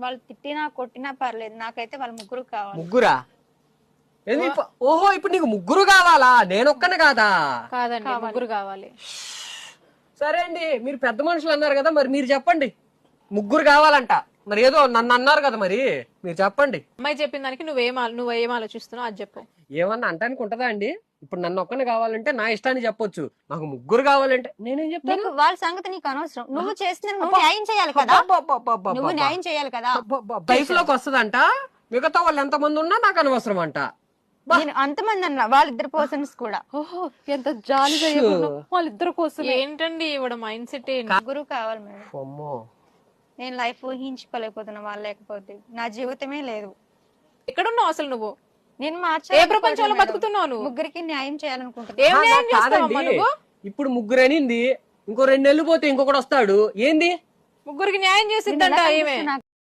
వాళ్ళు తిట్టినా కొట్టినా పర్లేదు, నాకైతే వాళ్ళ ముగ్గురు కావాలి. ముగ్గురా? ఓహో, ఇప్పుడు నీకు ముగ్గురు కావాలా? నేనొక్కనే కాదా? కాదండి, ముగ్గురు కావాలి. సరే అండి, మీరు పెద్ద మనుషులు అన్నారు కదా, మరి మీరు చెప్పండి. ముగ్గురు కావాలంట, మరి ఏదో నన్ను అన్నారు కదా, మరి మీరు చెప్పండి. అమ్మాయి చెప్పిన దానికి నువ్వేం ఆలోచిస్తున్నావు అది చెప్పు. ఏమన్నా అంటానికి ఉంటదా అండి? ఇప్పుడు నన్ను ఒక్కనే కావాలంటే నా ఇష్టాన్ని చెప్పొచ్చు, నాకు ముగ్గురు కావాలంటే నేనేం చెప్తాను? వాళ్ళ సంగతి నీకు అనవసరం. నువ్వు చేసిన నువ్వు న్యాయం చేయాలి కదా, నువ్వు న్యాయం చేయాలి కదా. లైఫ్ లోకి వస్తుందంట, మిగతా వాళ్ళు ఎంత మంది ఉన్నా నాకు అనవసరం అంట. నేను అంతమంది అన్నా, వాళ్ళిద్దరు పర్సన్స్ కూడా. ఓహో, ఎంత జాలిగా వాళ్ళిద్దరు కోసం. ఏంటండి ఇవిడ మైండ్ సెట్? ముగ్గురు కావాలి మేడం. నేను లైఫ్ ఊహించుకోలేకపోతున్నా వాళ్ళు లేకపోతే, నా జీవితమే లేదు. ఎక్కడున్నావు అసలు నువ్వు? నేను ఏ ప్రపంచంలో బతుకుతున్నావు నువ్వు? ముగ్గురికి న్యాయం చేయాలనుకుంటున్నా. ఏం న్యాయం చేస్తావమ్మా నువ్వు? ఇప్పుడు ముగ్గురు అనింది, ఇంకో 2 నెలలు పోతే ఇంకొకటి వస్తాడు. ఏంది ముగ్గురికి న్యాయం చేసిద్దంట? ఏమే